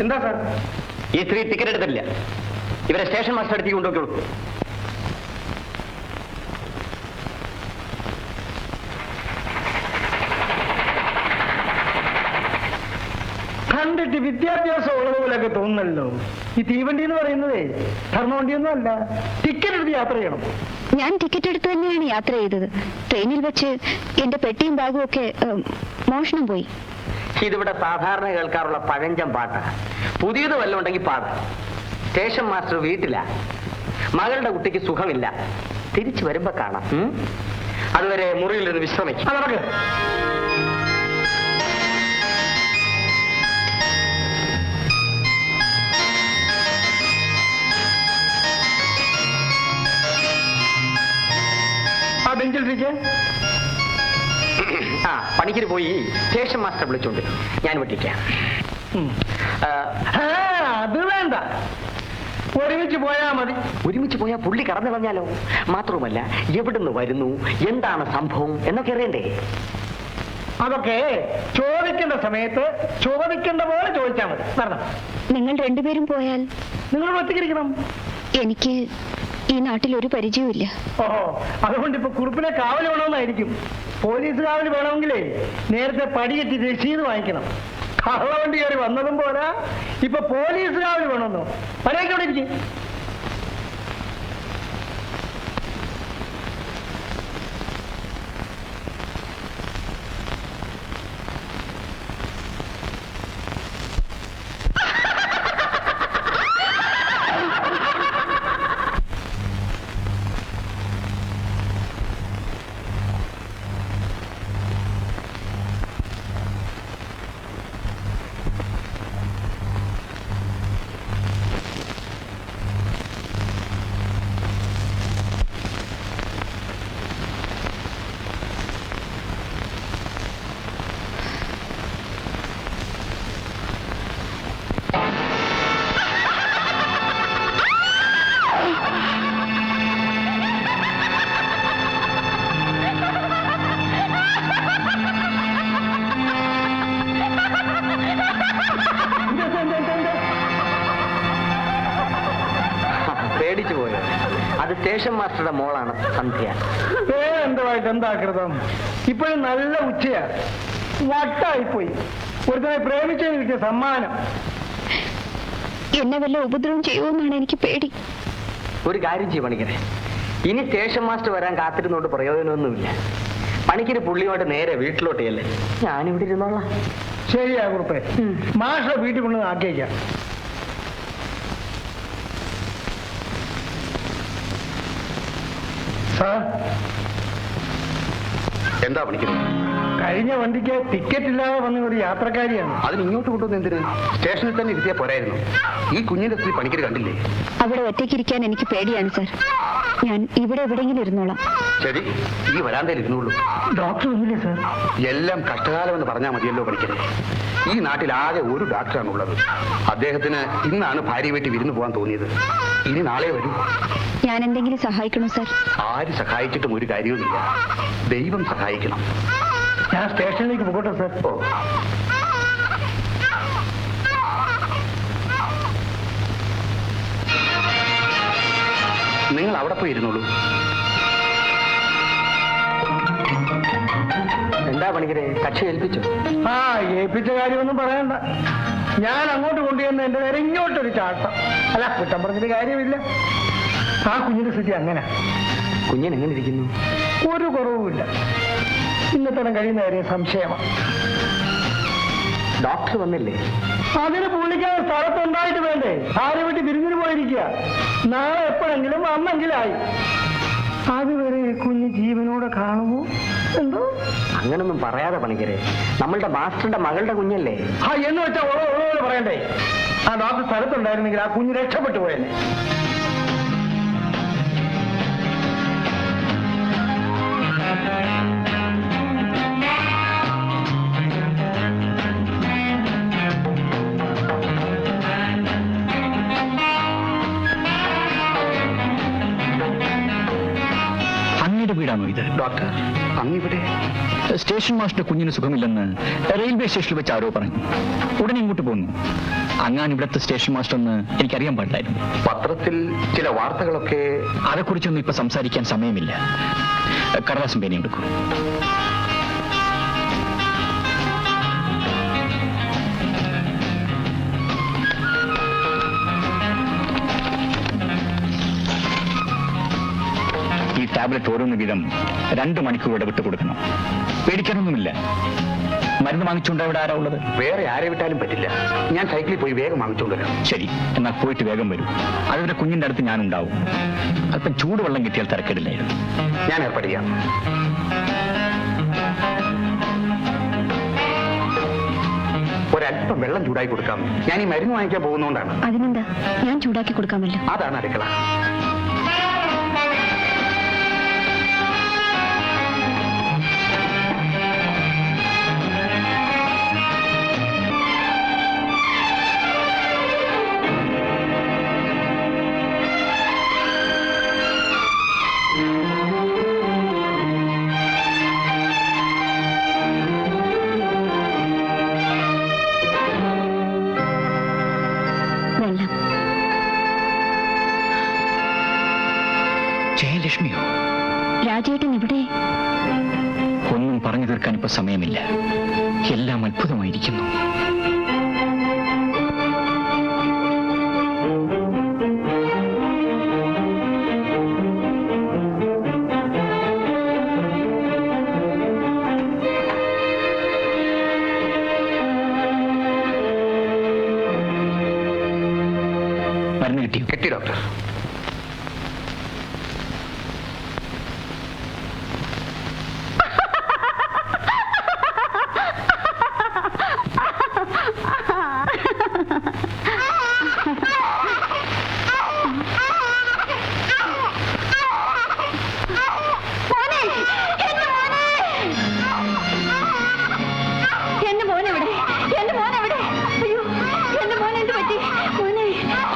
എന്താ സാർ? ഈ സ്ത്രീ ടിക്കറ്റ് എടുത്തില്ല. ഇവരെ സ്റ്റേഷൻ മാസ്റ്റർ അടുത്തേക്ക് കൊണ്ടുപോയിക്കോളൂ. കണ്ടിട്ട് വിദ്യാഭ്യാസം ഉള്ളതുപോലെയൊക്കെ തോന്നുന്നല്ലോ. ഈ തീവണ്ടി എന്ന് പറയുന്നതേ ധർമ്മവണ്ടിയൊന്നും അല്ല. ടിക്കറ്റ് എടുത്ത് യാത്ര ചെയ്യണം. ഞാൻ ടിക്കറ്റ് എടുത്ത് തന്നെയാണ് യാത്ര ചെയ്തത്. ട്രെയിനിൽ വെച്ച് എന്റെ പെട്ടിയും ബാഗും ഒക്കെ മോഷണം പോയി. ഇതിവിടെ സാധാരണ കേൾക്കാറുള്ള പഴഞ്ചൻ പാട്ട്. പുതിയത് വല്ലതും ഉണ്ടെങ്കിൽ പാട്. സ്റ്റേഷൻ മാസ്റ്റർ വീട്ടിലാ. മകളുടെ കുട്ടിക്ക് സുഖമില്ല. തിരിച്ചു വരുമ്പോ കാണാം. അതുവരെ മുറിയിൽ നിന്ന് വിശ്രമിക്കും. നമുക്ക് ആ ബെഞ്ചിലിരിക്കേ. പണിക്കര് പോയി സ്റ്റേഷൻ മാസ്റ്റർ വിളിച്ചോണ്ട് ഞാൻ വിട്ടിക്കാം. അത് വേണ്ട, ഒരുമിച്ച് പോയാ മതി. ഒരുമിച്ച് പോയാൽ പുള്ളി കടന്നു കളഞ്ഞാലോ? മാത്രവുമല്ല, എവിടുന്ന് വരുന്നു, എന്താണ് സംഭവം എന്നൊക്കെ അറിയണ്ടേ? അതൊക്കെ ചോദിക്കേണ്ട സമയത്ത് ചോദിക്കേണ്ട പോലെ ചോദിച്ചാൽ മതി. പറഞ്ഞോ. നിങ്ങൾ രണ്ടുപേരും പോയാൽ നിങ്ങൾ ഒറ്റയ്ക്കിരിക്കണം. എനിക്ക് ഈ നാട്ടിൽ ഒരു പരിചയമില്ല. ഓഹോ, അതുകൊണ്ട് ഇപ്പൊ കുറുപ്പിനെ കാവൽ വേണമെന്നായിരിക്കും. പോലീസ് കാവൽ വേണമെങ്കിലേ നേരത്തെ പടിയെത്തി രസീത് വാങ്ങിക്കണം. കള്ളവണ്ടി കയറി വന്നതും പോരാ, ഇപ്പൊ പോലീസ് കാവൽ വേണമെന്നോ? പണിയൊക്കെ ഇവിടെ ഇരിക്കും. പേടിച്ചു പോയോ? അത് സ്റ്റേഷൻ മാസ്റ്ററുടെ മോളാണ് സന്ധ്യ. എന്തുമായിട്ട് എന്താകൃതം? ഇപ്പോഴും നല്ല ഉച്ചയാ. വട്ടായിപ്പോയി. ഒരുത്തനെ പ്രേമിച്ചതിന് കിട്ടിയ സമ്മാനം. എന്നെ വല്ല ഉപദ്രവം ചെയ്യുമെന്നാണ് എനിക്ക് പേടി. ഒരു കാര്യം ചെയ്യും പണിക്കരെ, ഇനി സ്റ്റേഷൻ മാസ്റ്റർ വരാൻ കാത്തിരുന്നോണ്ട് പ്രയോജനമൊന്നുമില്ല. പണിക്കര് പുള്ളിയോട്ട് നേരെ വീട്ടിലോട്ടല്ലേ. ഞാനിവിടെ ഇരുന്നോളാം. ശരിയാ കുറുപ്പേ, മാഷ വീട്ടിൽ കൊണ്ടുവന്ന് ആക്കിയേക്കാം. സാർ, എന്താ പണിക്കര്? കഴിഞ്ഞ വണ്ടിക്ക് ടിക്കറ്റ് ഇല്ലാതെ വന്ന ഒരു യാത്രക്കാരിയാണ്. അതിന് ഇങ്ങോട്ട് കൊണ്ടുവന്ന് എന്തിന്? സ്റ്റേഷനിൽ തന്നെ ഇരുത്തിയാൽ പോരായിരുന്നു. ഈ കുഞ്ഞിന്റെ സ്ത്രീ പണിക്കര് കണ്ടില്ലേ? അവിടെ ഒറ്റയ്ക്കിരിക്കാൻ എനിക്ക് പേടിയാണ് സാർ. ഞാൻ ഇവിടെ എവിടെയെങ്കിലും ഇരുന്നോളാം. ശരി, ഈ വരാന്തയിൽ ഇരുന്നുള്ളൂ. ഡോക്ടർ ഒന്നുമില്ലേ സാർ? എല്ലാം കഷ്ടകാലം എന്ന് പറഞ്ഞാൽ മതിയല്ലോ പണിക്കരെ. ഈ നാട്ടിൽ ആകെ ഒരു ഡോക്ടറാണുള്ളത്. അദ്ദേഹത്തിന് ഇന്നാണ് ഭാര്യ വീട്ടിൽ വിരുന്ന് പോകാൻ തോന്നിയത്. ഇനി നാളെ വരും. ഞാൻ എന്തെങ്കിലും സഹായിക്കണോ സാർ? ആര് സഹായിച്ചിട്ടും ഒരു കാര്യവുമില്ല. ദൈവം സഹായിക്കണം. ഞാൻ സ്റ്റേഷനിലേക്ക് പോകട്ടെ സാർ? ഓ, നിങ്ങൾ അവിടെ പോയി ഇരുന്നോളൂ. എന്താ പണിക്കരെ, കക്ഷി ഏൽപ്പിച്ചു? ഏൽപ്പിച്ച കാര്യമൊന്നും പറയണ്ട. ഞാൻ അങ്ങോട്ട് കൊണ്ടുവന്ന് എന്റെ നേരെ ഇങ്ങോട്ടൊരു ചാട്ടം. അല്ല, കുറ്റം പറഞ്ഞിട്ട് കാര്യമില്ല. ആ കുഞ്ഞിന്റെ സ്ഥിതി അങ്ങനെ. കുഞ്ഞൻ എങ്ങനെ ഇരിക്കുന്നു? ഒരു കുറവുമില്ല. ഇന്നത്തെ കഴിയുന്ന കാര്യം സംശയമാണ്. ഡോക്ടർ വന്നില്ലേ? അതിന് പുള്ളിക്കാൻ സ്ഥലത്തുണ്ടായിട്ട് വേണ്ടേ? ഭാര്യ വീട്ടിൽ വിരുന്നിന് പോയിരിക്കുക. നാളെ എപ്പോഴെങ്കിലും അന്നെങ്കിലായി. അതുവരെ കുഞ്ഞ് ജീവനോടെ കാണുമോ എന്തോ? അങ്ങനൊന്നും പറയാതെ പണിക്കരെ, നമ്മളുടെ മാസ്റ്ററുടെ മകളുടെ കുഞ്ഞല്ലേ. എന്ന് വെച്ചാൽ ഉള്ളതുപോലെ പറയണ്ടേ? ആ ഡോക്ടർ സ്ഥലത്തുണ്ടായിരുന്നെങ്കിൽ ആ കുഞ്ഞ് രക്ഷപ്പെട്ടു പോയെന്നെ. വീടാണോ ഇത്? ഡോക്ടർ, അങ്ങിവിടെ സ്റ്റേഷൻ മാസ്റ്റർ കുഞ്ഞിന് സുഖമില്ലെന്ന് റെയിൽവേ സ്റ്റേഷനിൽ വെച്ച് ആരോ പറഞ്ഞു. ഉടനെ ഇങ്ങോട്ട് പോന്നു. അങ്ങാൻ ഇവിടുത്തെ സ്റ്റേഷൻ മാസ്റ്റർ എന്ന് എനിക്കറിയാൻ പാടില്ലായിരുന്നു. പത്രത്തിൽ ചില വാർത്തകളൊക്കെ. അതേക്കുറിച്ചൊന്നും ഇപ്പൊ സംസാരിക്കാൻ സമയമില്ല. കടലാസും പേനയും എടുക്കൂ. ഈ ടാബ്ലറ്റ് ഓരോന്ന് വീതം 2 മണിക്കൂർ ഇടവിട്ട് കൊടുക്കണം. പേടിക്കാനൊന്നുമില്ല. മരുന്ന് വാങ്ങിച്ചുകൊണ്ട് ഇവിടെ ആരാ ഉള്ളത്? വേറെ ആരെ വിട്ടാലും പറ്റില്ല. ഞാൻ സൈക്കിളിൽ പോയി വേഗം വാങ്ങിച്ചുകൊണ്ടുവരാം. ശരി, എന്നാൽ പോയിട്ട് വേഗം വരൂ. അതുവരെ കുഞ്ഞിന്റെ അടുത്ത് ഞാനുണ്ടാവും. അല്പം ചൂടുവെള്ളം കിട്ടിയാൽ തിരക്കേടില്ലായിരുന്നു. ഞാൻ ഏർപ്പാട് ചെയ്യാം. ഒരല്പം വെള്ളം ചൂടാക്കി കൊടുക്കാം. ഞാൻ ഈ മരുന്ന് വാങ്ങിക്കാൻ പോകുന്നതുകൊണ്ടാണ്. അതിനെന്താ, ഞാൻ ചൂടാക്കി കൊടുക്കാമല്ലോ. അതാണ് അടുക്കള. വെള്ളം. ജയലക്ഷ്മിയോ? രാജേട്ടൻ ഇവിടെ? ഒന്നും പറഞ്ഞു തീർക്കാൻ ഇപ്പൊ സമയമില്ല. എല്ലാം അത്ഭുതമായിരിക്കുന്നു. മരുന്ന് കിട്ടിയോ? കിട്ടി ഡോക്ടർ.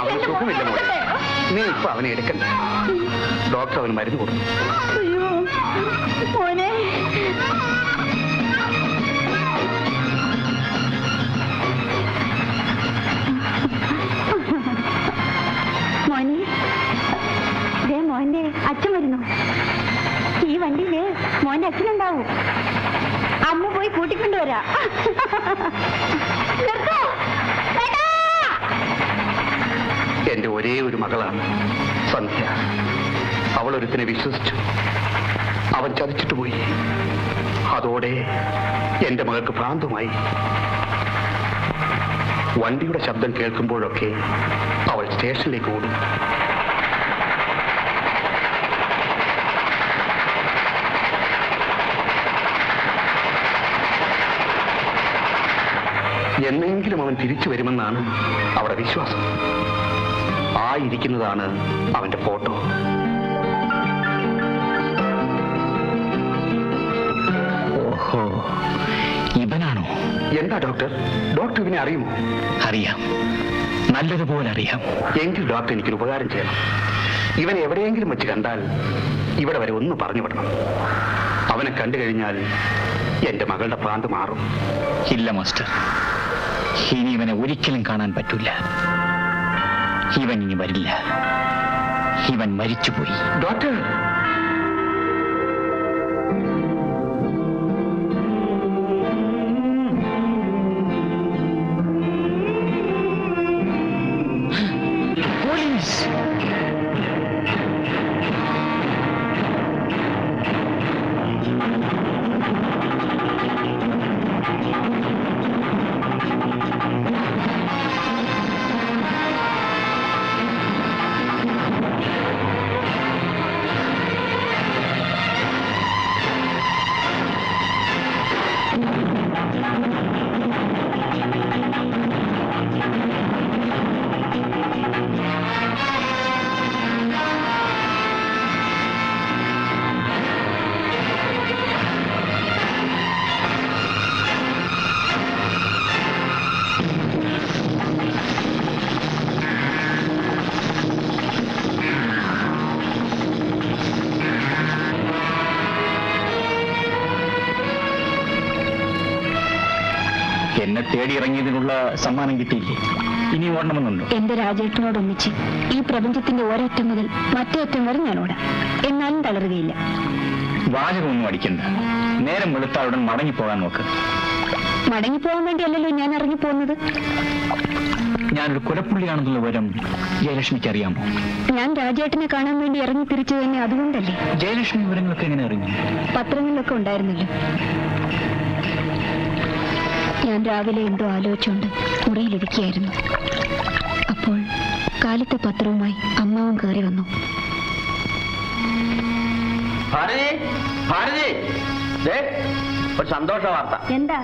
അവന് സുഖമില്ല മോനെ. നീ ഇപ്പൊ അവനെ എടുക്കണ്ട. ഡോക്ടർ അവന് മരുന്ന് കൊടുത്തു. മോന്റെ അച്ഛൻ വരുന്നു. ഈ വണ്ടിയില് മോന്റെ അച്ഛനുണ്ടാവും. അമ്മ പോയി കൂട്ടിക്കൊണ്ടുവരാ. എന്റെ ഒരേ ഒരു മകളാണ് സന്ധ്യ. അവൾ ഒരുത്തിനെ വിശ്വസിച്ചു. അവൻ ചതിച്ചിട്ട് പോയി. അതോടെ എന്റെ മകൾക്ക് ഭ്രാന്തമായി. വണ്ടിയുടെ ശബ്ദം കേൾക്കുമ്പോഴൊക്കെ അവൾ സ്റ്റേഷനിലേക്ക് ഓടും. എന്നെങ്കിലും അവൻ തിരിച്ചു വരുമെന്നാണ് അവരുടെ വിശ്വാസം. ആ ഇരിക്കുന്നതാണ് അവന്റെ ഫോട്ടോ. ഓഹോ, ഇവനാണോ? എന്താ ഡോക്ടർ? ഡോക്ടർ ഇവനെ അറിയുമോ? അറിയാം, നല്ലതുപോലെ അറിയാം. എങ്കിൽ ഡോക്ടർ എനിക്കൊരു ഉപകാരം ചെയ്യണം. ഇവനെ എവിടെയെങ്കിലും വെച്ച് കണ്ടാൽ ഇവിടെ വരെ ഒന്ന് പറഞ്ഞു വിടണം. അവനെ കണ്ടു കഴിഞ്ഞാൽ എന്റെ മകളുടെ ഭ്രാന്ത് മാറും. ഇല്ല മാസ്റ്റർ, ഇനി ഇവനെ ഒരിക്കലും കാണാൻ പറ്റൂല. ഇവൻ ഇനി വരില്ല. ഇവൻ മരിച്ചുപോയി. Doctor, police! എന്നെ തേടി ഇറങ്ങിയതിനുള്ള സമ്മാനം കിട്ടിയില്ലേ? ഇനി ഓടണമെന്നുണ്ടോ? എന്റെ രാജേട്ടനോടൊന്നിച്ച് ഈ പ്രപഞ്ചത്തിന്റെ ഒരറ്റം മുതൽ മറ്റേ അറ്റം വരെ ഞാൻ ഓടാം. എന്നാലും തളരുകയില്ല. വാചകമൊന്നും അടിക്കണ്ട. നേരം വെളുത്താളുടൻ മടങ്ങിപ്പോകാൻ നോക്ക്. മടങ്ങിപ്പോകാൻ വേണ്ടിയല്ലല്ലോ ഞാൻ ഇറങ്ങിപ്പോകുന്നത്. ഞാനൊരു കുലപ്പുള്ളിയാണെന്നുള്ള വിവരം ജയലക്ഷ്മിക്ക് അറിയാമോ? ഞാൻ രാജേട്ടനെ കാണാൻ വേണ്ടി ഇറങ്ങി തിരിച്ചു തന്നെ അതുകൊണ്ടല്ലേ. ജയലക്ഷ്മി വിവരങ്ങളൊക്കെ എങ്ങനെ അറിഞ്ഞു? പത്രങ്ങളിലൊക്കെ ഉണ്ടായിരുന്നല്ലോ. ഞാൻ രാവിലെ എന്തോ ആലോചിച്ചുകൊണ്ട് മുറിയിലിരിക്കുകയായിരുന്നു. അപ്പോൾ കാലത്തെ പത്രവുമായി അമ്മാവൻ കയറി വന്നു. ഭാരതി, ഭാരതി, ദേ, ഒരു സന്തോഷ വാർത്ത. എന്താ?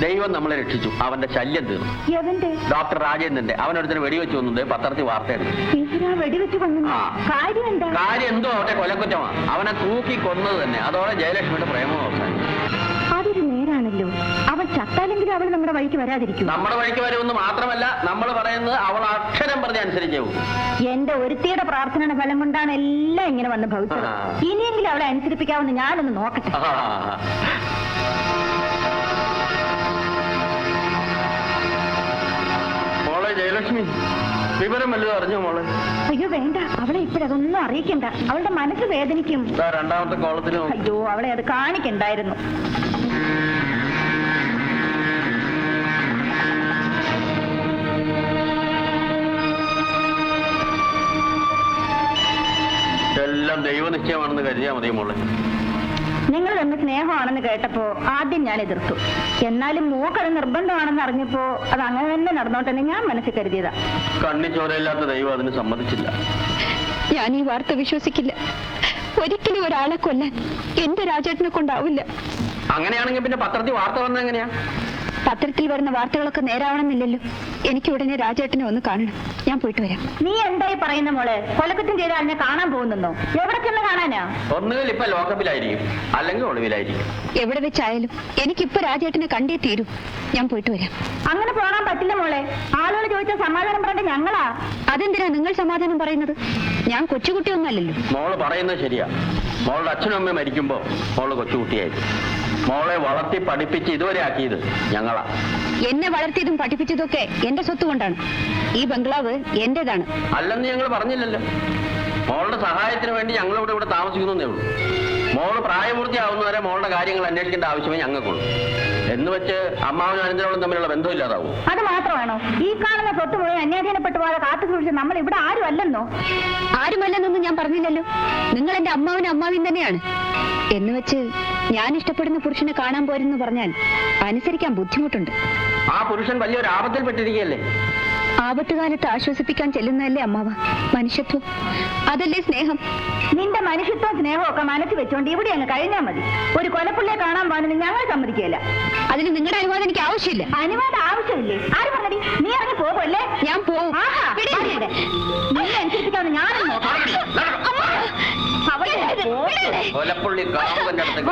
ദൈവം നമ്മളെ രക്ഷിച്ചു. അവന്റെ ശല്യം തീർന്നു. എവന്റെ? ഡോക്ടർ രാജേന്ദ്രന്റെ. അവനൊരുത്തിന് വെടിവെച്ച് വന്നത് പത്രത്തിൽ വാർത്തയായിരുന്നു. വെടിവെച്ച് കൊന്നു? ആ. കാര്യം എന്താ? കാര്യം എന്തോ അവന്റെ കൊലക്കുറ്റമാണ്. അവനെ തൂക്കി കൊന്നത് തന്നെ. അതോടെ ജയലക്ഷ്മിയുടെ പ്രേമം അവസാനിച്ചു. അതൊരു നേരാണല്ലോ. അവൻ ചത്താലെങ്കിലും അവൾ നമ്മുടെ വഴിക്ക് വരാതിരിക്കും. നമ്മുടെ വഴിക്ക് വരുമെന്ന് മാത്രമല്ല, നമ്മൾ പറയുന്നത് അവൾ അക്ഷരം പറഞ്ഞ് അനുസരിച്ചു. എന്റെ ഒരുത്തിയുടെ പ്രാർത്ഥനയുടെ ഫലം കൊണ്ടാണ് എല്ലാം ഇങ്ങനെ വന്ന് ഭവിച്ചത്. ആ. ഇനിയെങ്കിലും അവളെ അനുസരിപ്പിക്കാമെന്ന് ഞാനൊന്ന് നോക്കട്ടെ. മോളെ ജയലക്ഷ്മി, വിവരം വല്ലതും അറിഞ്ഞോ മോളെ? അയ്യോ വേണ്ട, അവളെ ഇപ്പോഴതൊന്നും അറിയിക്കണ്ട. അവളുടെ മനസ്സ് വേദനിക്കും. രണ്ടാമത്തെ കോളത്തിൽ അയ്യോ, അവളെ അത് കാണിക്കണ്ടായിരുന്നു. എല്ലാം ദൈവനിശ്ചയമാണെന്ന് കരുതിയാൽ മതി മോളെ. നിങ്ങൾ തമ്മിൽ സ്നേഹമാണെന്ന് കേട്ടപ്പോ ആദ്യം ഞാൻ എതിർത്തു. എന്നാലും മോക്കത് നിർബന്ധമാണെന്ന് അറിഞ്ഞപ്പോ അത് അങ്ങനെ തന്നെ നടന്നോട്ടെന്ന് ഞാൻ മനസ്സിൽ കരുതിയതാ. കണ്ണി ചോരയില്ലാത്ത ദൈവം അതിന് സമ്മതിച്ചില്ല. ഞാൻ ഈ വാർത്ത വിശ്വസിക്കില്ല. ഒരിക്കലും ഒരാളെ കൊല്ലാൻ എന്റെ രാജേട്ടനെ കൊണ്ടാവില്ല. അങ്ങനെയാണെങ്കിൽ പിന്നെ പത്രത്തിൽ വാർത്ത വന്നത് എങ്ങനെയാ? പത്രത്തിൽ വരുന്ന വാർത്തകളൊക്കെ നേരാവണമെന്നില്ലല്ലോ. എനിക്ക് ഉടനെ രാജേട്ടനെ ഒന്ന് കാണണം. ഞാൻ പോയിട്ട് വരാം. നീ എന്തായി പറയുന്ന മോളെ? കൊലക്കുറ്റം ചെയ്ത ആളിനെ കാണാൻ പോകുന്നോ? എവിടെ ചെന്ന് കാണാനാ? ഒന്നുകിൽ ഇപ്പൊ ലോക്കപ്പിലായിരിക്കും, അല്ലെങ്കിൽ ഒളിവിലായിരിക്കും. എവിടെ വെച്ചായാലും എനിക്കിപ്പോ രാജേട്ടനെ കണ്ടേ തീരൂ. ഞാൻ പോയിട്ട് വരാം. അങ്ങനെ പോകാൻ പറ്റില്ല മോളെ. ആളുകൾ ചോദിച്ചാൽ സമാധാനം പറയേണ്ട ഞങ്ങളാ. അതെന്തിനാ നിങ്ങൾ സമാധാനം പറയുന്നത്? ഞാൻ കൊച്ചുകുട്ടിയൊന്നല്ലല്ലോ. മോള് പറയുന്നത് ശരിയാ. മോളുടെ അച്ഛനും അമ്മയും മരിക്കുമ്പോ മോള് കൊച്ചുകുട്ടിയായിരുന്നു. മോളെ വളർത്തി പഠിപ്പിച്ച് ഇതുവരെ ആക്കിയത് ഞങ്ങളാ. എന്നെ വളർത്തിയതും പഠിപ്പിച്ചതൊക്കെ എന്റെ സ്വത്ത് കൊണ്ടാണ്. ഈ ബംഗ്ലാവ് എന്റേതാണ്. അല്ലെന്ന് ഞങ്ങൾ പറഞ്ഞില്ലല്ലോ. മോളുടെ സഹായത്തിന് വേണ്ടി ഞങ്ങളിവിടെ ഇവിടെ താമസിക്കുന്നേ ഉള്ളൂ. മോള് പ്രായപൂർത്തിയാവുന്നവരെ മോളുടെ കാര്യങ്ങൾ അന്വേഷിക്കേണ്ട ആവശ്യമേ ഞങ്ങൾക്കുള്ളൂ. എന്ന് വെച്ച് അമ്മാവനും അനന്തരവളും തമ്മിലുള്ള ബന്ധമില്ലാതാവും. അത് മാത്രമാണോ? ഈ കാണുന്ന സ്വത്ത് മുഴുവൻ അന്യാധീനപ്പെട്ടു പോകാതെ കാത്തു സൂക്ഷിച്ച് നമ്മൾ ഇവിടെ ആരും അല്ലെന്നോ? ആരുമല്ലെന്നൊന്നും ഞാൻ പറഞ്ഞില്ലല്ലോ. നിങ്ങൾ എന്റെ അമ്മാവനും അമ്മാവിയും തന്നെയാണ്. എന്ന് വെച്ച് ഞാൻ ഇഷ്ടപ്പെടുന്ന പുരുഷനെ കാണാൻ പോരെന്ന് പറഞ്ഞാൽ അനുസരിക്കാൻ ബുദ്ധിമുട്ടുണ്ട്. ആ പുരുഷൻ വലിയൊരു ആപത്തിൽപ്പെട്ടിരിക്കുകയല്ലേ? ആപത്തുകാലത്ത് ആശ്വസിപ്പിക്കാൻ ചെല്ലുന്നതല്ലേ അമ്മാവ മനുഷ്യത്വം? അതല്ലേ സ്നേഹം? നിന്റെ മനുഷ്യത്വം സ്നേഹവും ഒക്കെ മനസ്സിൽ വെച്ചോണ്ട് ഇവിടെ അങ്ങ് കഴിഞ്ഞാൽ മതി. ഒരു കൊലപ്പുള്ളിയെ കാണാൻ പോകാനെന്ന് ഞങ്ങൾ സമ്മതിക്കുകയില്ല. അതിന് നിങ്ങളുടെ അനുവാദം എനിക്ക് ആവശ്യമില്ല. അനുവാദം ആവശ്യമില്ലേ? ആര് പറഞ്ഞടി? നീ ഇറങ്ങി പോകുമല്ലേ? ഞാൻ പോകും. നീ അനുസരിപ്പിക്കാമെന്ന് ഞാനും നോക്കാം. കൊലപ്പുള്ളി കാമുകന്റെ അടുത്ത്